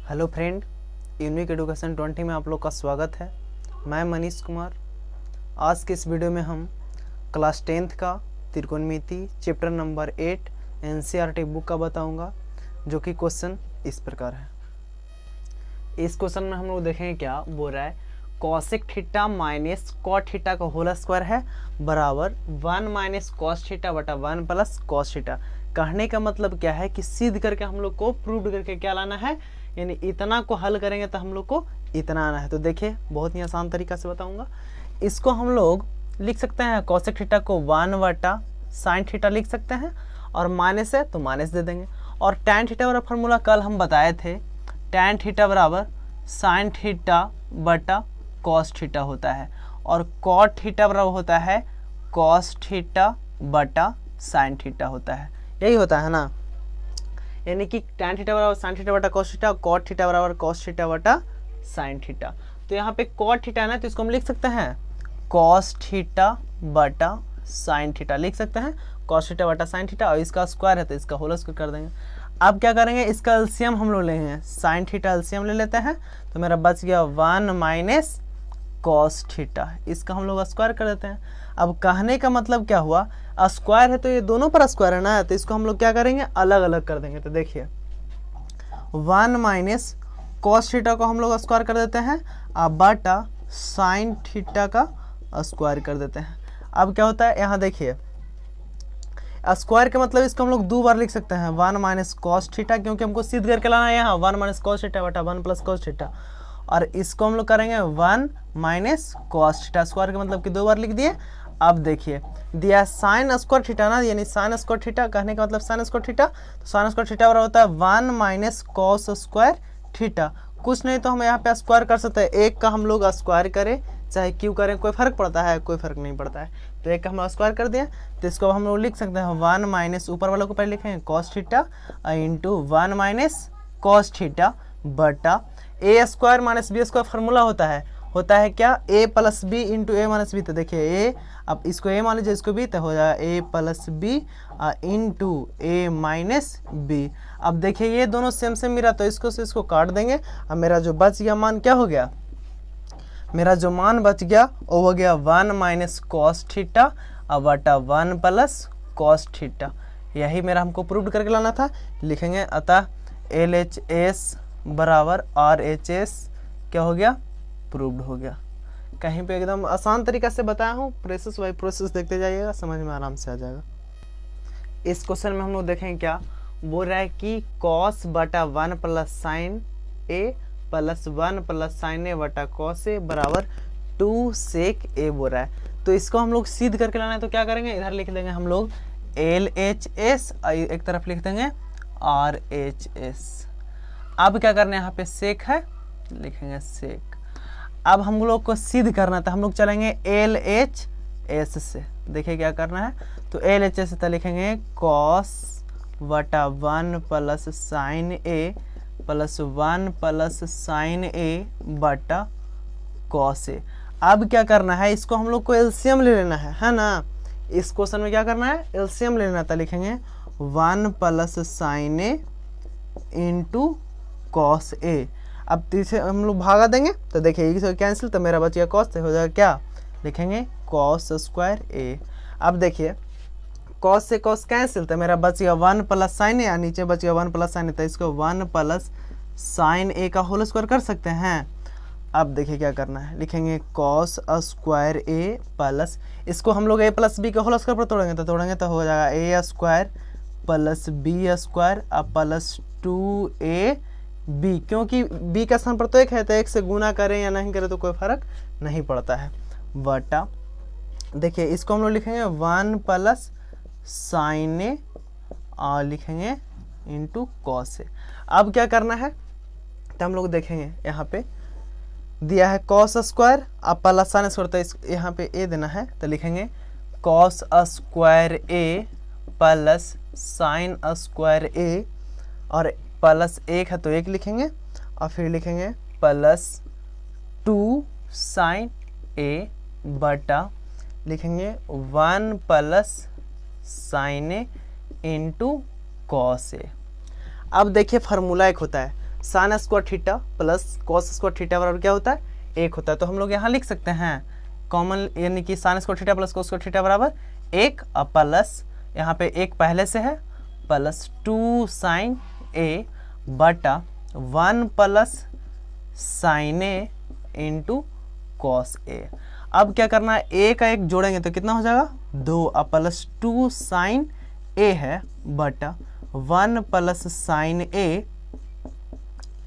Hello friend, unique education 20 में आप लोग का स्वागत है। मैं मनीष कुमार। आज के इस वीडियो में हम क्लास 10th का त्रिकोणमिति चैप्टर नंबर 8 एनसीईआरटी बुक का बताऊंगा, जो कि क्वेश्चन इस प्रकार है। इस क्वेश्चन में हम लोग देखेंगे क्या बोल रहा है। Cosec theta minus cot theta का होल स्क्वायर है बराबर 1 माइनस कॉस थीटा बटा 1 प्लस कॉस थीटा। कहने का मतलब क्या है कि सिद्ध करके हम लोग को प्रूव करके क्या लाना है, यानी इतना को हल करेंगे तो हम लोग को इतना आना है। तो देखिए, बहुत ही आसान तरीका से बताऊंगा। इसको हम लोग लिख सकते हैं कॉसेक थीटा को 1 बटा साइन थीटा लिख सकते हैं, और माइनस है तो माइनस दे देंगे। और टैन थीटा वाला फार्मूला कल हम बताए थे, टैन थीटा बराबर साइन थीटा बटा कॉस थीटा होता है, और कॉट थीटा बराबर होता है कॉस थीटा बटा साइन थीटा होता है। यही होता है ना, यानी कि टैन थीटा बराबर साइन थीटा बटा कॉस थीटा, कॉट थीटा बराबर कॉस थीटा बटा साइन थीटा। तो यहाँ पे कॉट थीटा है ना, तो इसको हम लिख सकते हैं कॉस थीटा बटा साइन थीटा लिख सकते हैं, कॉस थीटा बटा साइन थीटा। और इसका स्क्वायर है तो इसका होल स्क्वायर कर देंगे। अब क्या करेंगे, इसका एलसीएम हम लोग लेंगे, साइन थीटा एलसीएम ले लेते हैं, तो मेरा बच गया 1 माइनस कॉस थीटा। इसका हम लोग स्क्वायर कर देते हैं। अब कहने का मतलब क्या हुआ, स्क्वायर है तो ये दोनों पर स्क्वायर है ना, तो इसको हम लोग क्या करेंगे, अलग अलग कर देंगे। तो देखिए 1 माइनस कॉस थीटा को हम लोग स्क्वायर कर देते हैं, अब बटा साइन थीटा का स्क्वायर कर देते हैं। अब क्या होता है, यहाँ देखिए स्क्वायर का मतलब इसको हम लोग दो बार लिख सकते हैं, 1 माइनस कॉस थीटा, क्योंकि हमको सिद्ध करके लाना है यहाँ 1 माइनस कॉस थीटा बटा 1 प्लस कॉस थीटा। और इसको हम लोग करेंगे 1 माइनस कॉस थीटा, स्क्वायर का मतलब कि दो बार लिख दिए। अब देखिए दिया साइन स्क्वायर थीटा ना, यानी साइन स्क्वायर थीटा, कहने का मतलब साइन स्क्वायर थीटा, तो साइन स्क्वायर थीटा बराबर होता है 1 माइनस कॉस स्क्वायर थीटा। कुछ नहीं तो हम यहाँ पे स्क्वायर कर सकते हैं, एक का हम लोग स्क्वायर करें चाहे क्यों करें, कोई फर्क पड़ता है? कोई फर्क नहीं पड़ता है। तो एक का हम स्क्वायर कर दिए, तो इसको हम लोग लिख सकते हैं 1 माइनस ऊपर वालों को पहले लिखेंगे cos theta into 1 minus cos theta बटा a square minus b square formula होता है क्या, a plus b into a minus b. तो देखिए ए, अब इसको ए मान लीजिए, इसको बी, तो हो जाएगा ए plus b into a minus B. अब देखिए ये दोनों सेम सेम मिला, तो इसको से इसको काट देंगे। अब मेरा जो बच गया मान क्या हो गया, मेरा जो मान बच गया वो हो गया 1 माइनस कॉस थीटा बटा 1 प्लस कॉस थीटा। यही मेरा हमको प्रूव करके लाना था। लिखेंगे अतः LHS बराबर RHS क्या हो गया, प्रूव्ड हो गया। कहीं पे एकदम आसान तरीका से बताया हूँ, प्रोसेस बाय प्रोसेस देखते जाइएगा, समझ में आराम से आ जाएगा। इस क्वेश्चन में हम लोग देखेंगे क्या बोल रहा है कि कॉस बटा 1 प्लस साइन ए प्लस 1 प्लस साइन ए बटा कॉस ए बराबर 2 सेक ए बोल रहा है। तो इसको हम लोग सिद्ध करके लाना है, तो क्या करेंगे, इधर लिख देंगे हम लोग LHS, एक तरफ लिख देंगे RHS। अब क्या करना है, यहाँ पे सेक है, लिखेंगे सेक। अब हम लोग को सिद्ध करना था, हम लोग चलेंगे LHS से। देखिए क्या करना है, तो LHS से तो लिखेंगे कॉस बटा 1 प्लस साइन ए प्लस 1 प्लस साइन ए बटा कॉस ए। अब क्या करना है, इसको हम लोग को एलसीएम ले लेना है ना। इस क्वेश्चन में क्या करना है, एलसीएम ले लेना था। लिखेंगे 1 plus sign A into cos A. अब तीसरे हम लोग भागा देंगे, तो देखिए इसको कैंसिल, तो मेरा बच गया कॉस, से हो जाएगा क्या, लिखेंगे कॉस स्क्वायर ए। अब देखिए कॉस से कॉस कैंसिल, तो मेरा बच गया 1 प्लस साइन ए, नीचे बच गया 1 प्लस साइन ए, तो इसको 1 प्लस साइन ए का होल स्क्वायर कर सकते हैं। अब देखिए क्या करना है, लिखेंगे कॉस स्क्वायर ए प्लस, इसको हम लोग ए प्लस बी के होल स्क्वायर पर तोड़ेंगे तो हो जाएगा a square plus b square plus 2a b, क्योंकि b का स्थान पर तो एक है, तो एक से गुना करें या नहीं करें तो कोई फर्क नहीं पड़ता है बटा। देखिए इसको हम लोग लिखेंगे 1 प्लस साइन ए और लिखेंगे इंटू कॉस ए। अब क्या करना है, तो हम लोग देखेंगे यहाँ पे दिया है कॉस स्क्वायर अब प्लस साइन स्क्वायर, तो इस यहाँ पे ए देना है, तो लिखेंगे कॉस स्क्वायर ए प्लस साइन स्क्वायर ए, और प्लस एक है तो एक लिखेंगे, और फिर लिखेंगे प्लस 2 साइन ए बटा लिखेंगे 1 plus sign A into cos A. अब देखिए फार्मूला एक होता है, sine square theta plus cos square theta बराबर क्या होता है, 1 होता है। तो हम लोग यहाँ लिख सकते हैं कॉमन, यानी कि sine square theta plus cos square theta बराबर 1 और प्लस यहाँ पे 1 पहले से है प्लस 2 साइन ए बटा 1 plus sign A into cos A. अब क्या करना है, ए का 1 जोड़ेंगे तो कितना हो जाएगा 2 और प्लस 2 साइन ए है बटा 1 plus sign A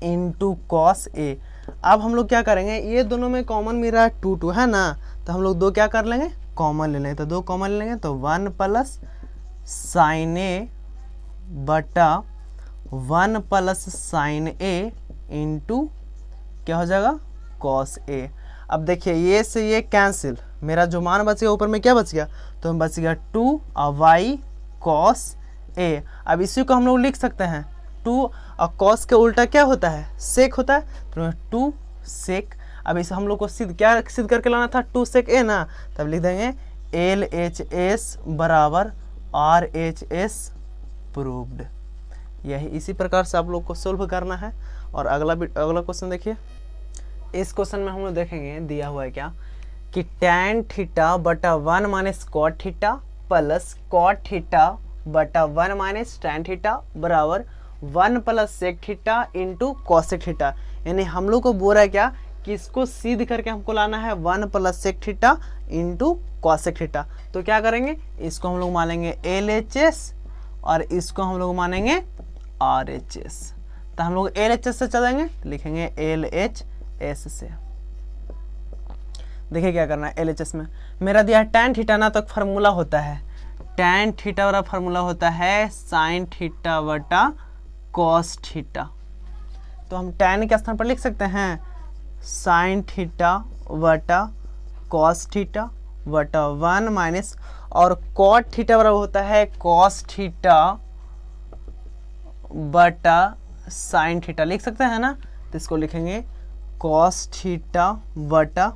into cos A. अब हम लोग क्या करेंगे, ये दोनों में कॉमन मिल रहा है 2 2 है ना, तो हम लोग 2 क्या कर लेंगे कॉमन ले लेंगे, तो 2 कॉमन ले लेंगे तो 1 प्लस साइन ए बटा 1 प्लस साइन ए इंटू क्या हो जाएगा कॉस ए। अब देखिए ये से ये कैंसिल, मेरा जो मान बच गया ऊपर में क्या बच गया, तो हम बच गया 2 और वाई कॉस ए। अब इसी को हम लोग लिख सकते हैं 2 और कॉस के उल्टा क्या होता है, सेक होता है, तो 2 सेक। अब इसे हम लोग को सिद्ध क्या सिद्ध करके लाना था, 2 सेक ए ना, तब लिख देंगे LHS बराबर RHS प्रूव्ड। यही इसी प्रकार से आप लोग को सोल्व करना है। और अगला क्वेश्चन देखिए, इस क्वेश्चन में हम लोग देखेंगे दिया हुआ है क्या कि tan थीटा बटा 1 minus cot theta plus cot theta बटा 1 माइनस tan थीटा बराबर 1 plus sec theta into cosec theta. यानी हम लोग को बोल रहा है क्या कि इसको सीध करके हमको लाना है 1 plus sec theta into cosec theta. तो क्या करेंगे, इसको हम लोग मानेंगे LHS और इसको हम लोग मानेंगे RHS। तो हम लोग LHS से चलेंगे, लिखेंगे LHS से। देखिए क्या करना है, LHS में मेरा दिया है tan थीटा ना, तो फार्मूला होता है tan थीटा वाला फार्मूला होता है साइन थीटा बटा कॉस थीटा। तो हम tan के स्थान पर लिख सकते हैं साइन थीटा बटा कॉस थीटा बटा 1 माइनस, और कॉट थीटा बराबर होता है कॉस थीटा बटा साइन थीटा, लिख सकते हैं ना। तो इसको लिखेंगे कॉस थीटा बटा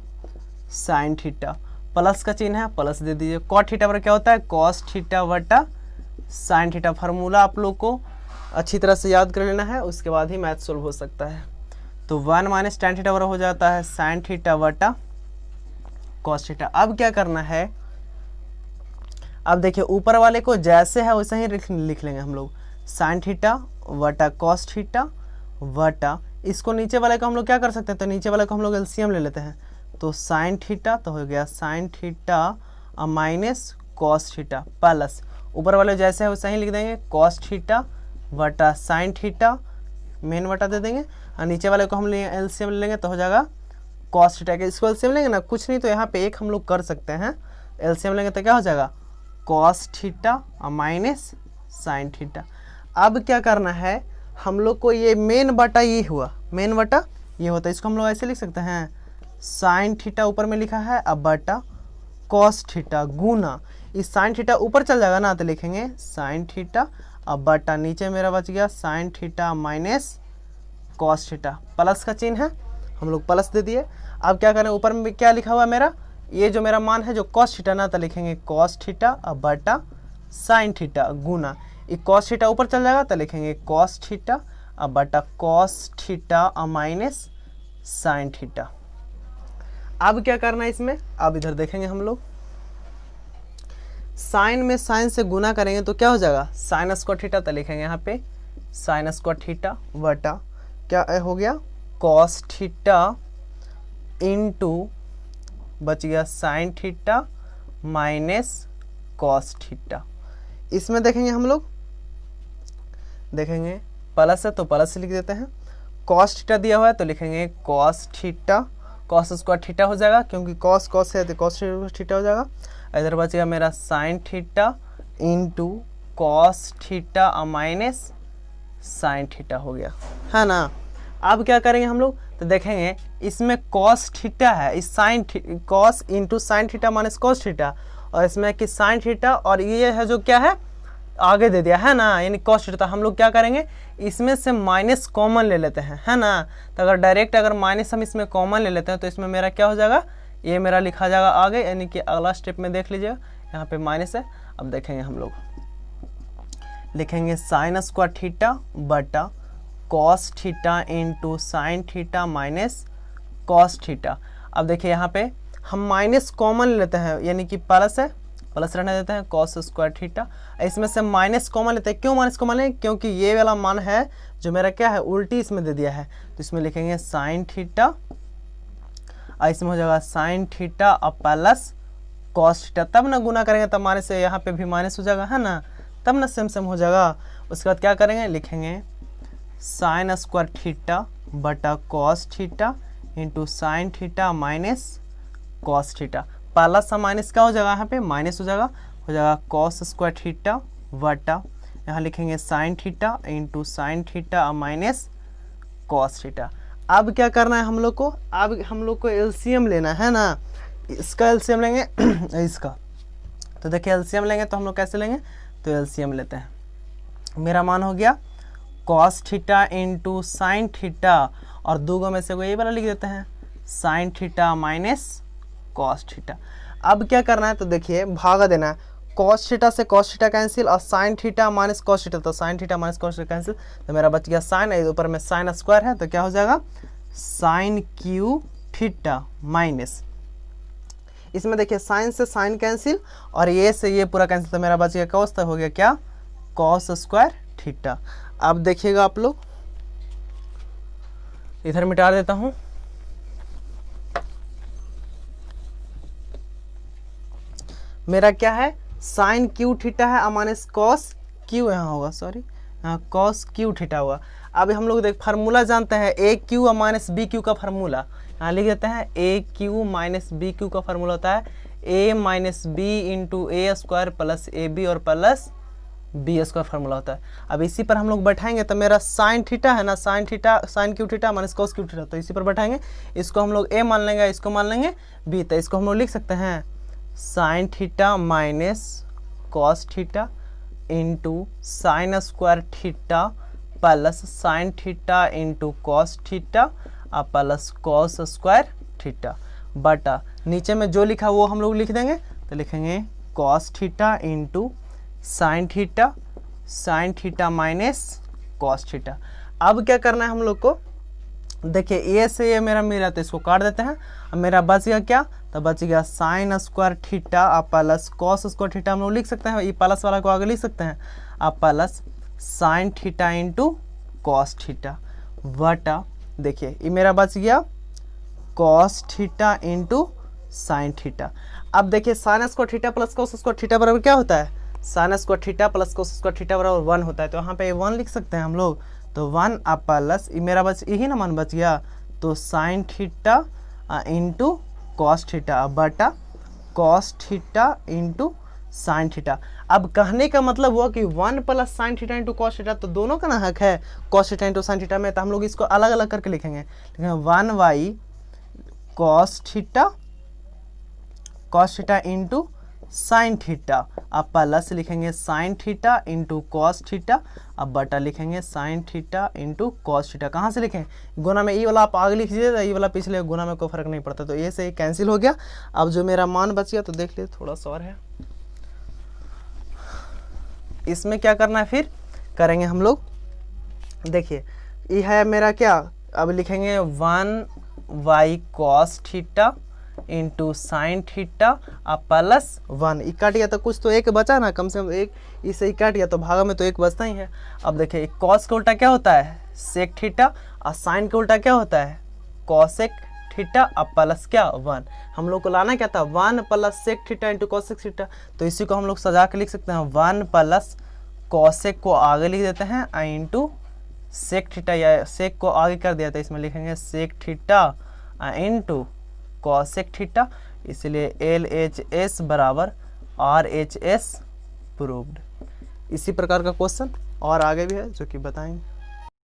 साइन थीटा, प्लस का चिन्ह है प्लस दे दीजिए। कॉट थीटा बराबर क्या होता है, कॉस थीटा बटा साइन थीटा। फार्मूला आप लोग को अच्छी तरह से याद कर लेना है, उसके बाद ही मैथ सोल्व हो सकता है। तो 1 माइनस tan थीटा बराबर हो जाता है साइन थीटा बटा कॉस थीटा। अब क्या करना है, अब देखिए ऊपर वाले को जैसे है वैसे ही लिख लेंगे हम लोग, साइन थीटा बटा कॉस थीटा बटा, इसको नीचे वाले को हम लोग क्या कर सकते हैं, तो नीचे वाले को हम लोग एलसीएम ले लेते हैं। तो साइन थीटा तो हो गया sign theta minus cos theta plus, ऊपर वाले जैसे है वैसे ही लिख देंगे कॉस थीटा बटा साइन थीटा, मेन बटा दे देंगे, और नीचे वाले को हम एलसीएम ले लेंगे तो हो जाएगा कॉस थीटा के। इसको एलसीएम लेंगे ना, कुछ नहीं तो यहाँ पे एक हम लोग कर सकते हैं, एलसीएम लेंगे तो क्या हो जाएगा कॉस थीटा और माइनस साइन थीटा। अब क्या करना है हम लोग को, ये मेन बटा ये हुआ, मेन बटा ये होता है, इसको हम लोग ऐसे लिख सकते हैं साइन थीटा ऊपर में लिखा है अब बटा कॉस थीटा गुना, इस साइन थीटा ऊपर चल जाएगा ना, तो लिखेंगे साइन थीटा अब बटा नीचे मेरा बच गया sign theta minus cos theta, plus का चिन्ह है हम लोग प्लस दे दिए। अब क्या करें, ऊपर में क्या लिखा हुआ है मेरा, ये जो मेरा मान है जो कॉस थीटा ना, तो लिखेंगे कॉस थीटा अब बटा साइन थीटा गुना, ये कॉस थीटा ऊपर चल जाएगा तो लिखेंगे कॉस थीटा अब बटा cos theta minus sign theta. अब क्या करना है इसमें, अब इधर देखेंगे हम लोग, साइन में साइन से गुना करेंगे तो क्या हो जाएगा साइन स्क्वायर थीटा, तो लिखेंगे यहाँ पे साइन स्क्वायर थीटा बटा क्या हो गया कॉस थीटा इंटू बच गया sign theta minus cos theta. इसमें देखेंगे हम लोग, देखेंगे प्लस है तो प्लस लिख देते हैं, कॉस थीटा दिया हुआ है तो लिखेंगे cos theta, cos square theta हो जाएगा क्योंकि कॉस कॉस है तो कॉस थीटा हो जाएगा। इधर बचेगा मेरा sign theta into cos theta minus sine theta हो गया, है ना। अब क्या करेंगे हम लोग, तो देखेंगे इसमें कॉस थीटा है, इस sine cos into sine theta minus cos theta, और इसमें कि साइन थीटा और ये है जो क्या है आगे दे दिया है ना, यानी कॉस थीटा। हम लोग क्या करेंगे इसमें से माइनस कॉमन ले लेते हैं, है ना। तो अगर डायरेक्ट अगर माइनस हम इसमें कॉमन ले लेते हैं तो इसमें मेरा क्या हो जाएगा, ये मेरा लिखा जाएगा आगे, यानी कि अगला स्टेप में देख लीजिएगा यहाँ पे माइनस है। अब देखेंगे हम लोग, लिखेंगे साइन स्क्वायर थीटा बटा cos theta into sine theta minus cos theta. अब देखिए यहाँ पे हम माइनस कॉमन लेते हैं, यानी कि प्लस है, प्लस रहने देते हैं कॉस स्क्वायर थीटा। इसमें से माइनस कॉमन लेते हैं। क्यों माइनस कॉमन लें? क्योंकि ये वाला मान है जो मेरा क्या है, उल्टी इसमें दे दिया है, तो इसमें लिखेंगे साइन थीटा, और इसमें हो जाएगा साइन थीटा और प्लस कॉस थीटा। तब ना गुना करेंगे तब हमारे से यहाँ पे भी माइनस हो जाएगा, है ना, तब ना सेम सेम हो जाएगा। उसके बाद क्या करेंगे, लिखेंगे साइन स्क्वायर थीटा बटा cos theta into sine theta minus cos theta. Plus और माइनस क्या हो जाएगा, यहाँ पे माइनस हो जाएगा कॉस स्क्वायर थीटा बटा यहाँ लिखेंगे sign theta into sine theta minus cos theta. अब क्या करना है हम लोग को, अब हम लोग को एलसीएम लेना है ना, इसका एलसीएम लेंगे इसका। तो देखिए एलसीएम लेंगे तो हम लोग कैसे लेंगे, तो एलसीएम लेते हैं। मेरा मान हो गया cos theta into sine theta, और दूगों में से कोई ये वाला लिख देते हैं sine theta minus cos theta. अब क्या करना है, तो देखिए भागा देना है, कॉस थीटा से कॉस थीटा कैंसिल और sine theta minus cos theta, तो sine theta minus cos theta cancel, तो मेरा बच गया साइन, ऊपर में साइन स्क्वायर है तो क्या हो जाएगा साइन क्यू थीटा माइनस, इसमें देखिए साइन से साइन कैंसिल और ये से ये पूरा कैंसिल, तो मेरा बच गया कॉस, तो हो गया क्या कॉस स्क्वायर थीटा। अब देखिएगा आप लोग, इधर मिटा देता हूं, मेरा क्या है साइन क्यू थीटा है माइनस कॉस क्यू, यहाँ होगा सॉरी, यहाँ कॉस क्यू थीटा हुआ। अब हम लोग देख फार्मूला जानते हैं, ए क्यू और माइनस बी क्यू का फार्मूला यहाँ लिख देते हैं, a cube minus b cube का फार्मूला होता है a minus b into a square plus a b और प्लस बी स्क्वायर फार्मूला होता है। अब इसी पर हम लोग बैठाएंगे तो मेरा साइन थीटा है ना, sine theta sine Q theta minus cos Q theta, तो इसी पर बैठाएंगे, इसको हम लोग ए मान लेंगे, इसको मान लेंगे बी, तो इसको हम लोग लिख सकते हैं sine theta minus cos theta into sine square theta plus sine theta into cos theta और प्लस कॉस स्क्वायर थीटा बटा नीचे में जो लिखा वो हम लोग लिख देंगे, तो लिखेंगे cos theta into sine theta minus cos theta. अब क्या करना है हम लोग को, देखिए ए से ये मेरा मिला तो इसको काट देते हैं, अब मेरा बच गया क्या, तो बच गया साइन स्क्वायर थीटा और प्लस कॉस स्क्वायर थीटा हम लोग लिख सकते हैं, ये प्लस वाला को आगे लिख सकते हैं, अब plus sine theta into cos theta बटा देखिए ये मेरा बच गया cos theta into sine theta. अब देखिए sine square theta plus cos square theta बराबर क्या होता है, sine square theta plus cos square theta बराबर 1 होता है, तो यहाँ पे 1 लिख सकते हैं हम लोग, तो 1 अब प्लस मेरा बच यही ना मान बच गया, तो sine theta into cos theta बटा cos theta into sine theta. अब कहने का मतलब हुआ कि 1 plus sine theta into cos theta, तो दोनों का ना हक है cos theta into sine theta में, तो हम लोग इसको अलग अलग करके लिखेंगे, 1y cos theta into sine theta, अब प्लस लिखेंगे sign theta into cos theta, अब बटा लिखेंगे sign theta into cos theta. कहाँ से लिखें, गुना में ये वाला आप आगे लिख दीजिए, ये वाला पिछले गुना में कोई फर्क नहीं पड़ता, तो ये से कैंसिल हो गया। अब जो मेरा मान बच गया, तो देख लीजिए थोड़ा सा और है, इसमें क्या करना है फिर करेंगे हम लोग, देखिए ये है मेरा क्या, अब लिखेंगे 1y cos theta into sine theta अब प्लस 1, ये काट गया तो कुछ तो एक बचा ना, कम से कम एक, इसे ही काट गया तो भागा में तो एक बचता ही है। अब देखिए कॉस का उल्टा क्या होता है सेक थीटा, और साइन का उल्टा क्या होता है कॉसेक थीटा अब प्लस क्या 1, हम लोग को लाना क्या था 1 plus sec theta into cosec theta, तो इसी को हम लोग सजा के लिख सकते हैं 1 प्लस कॉसेक को आगे लिख देते हैं इंटू सेक थीटा, या सेक को आगे कर दिया था, इसमें लिखेंगे sec theta into cosec theta, इसलिए LHS बराबर RHS प्रूव्ड। इसी प्रकार का क्वेश्चन और आगे भी है जो कि बताएंगे।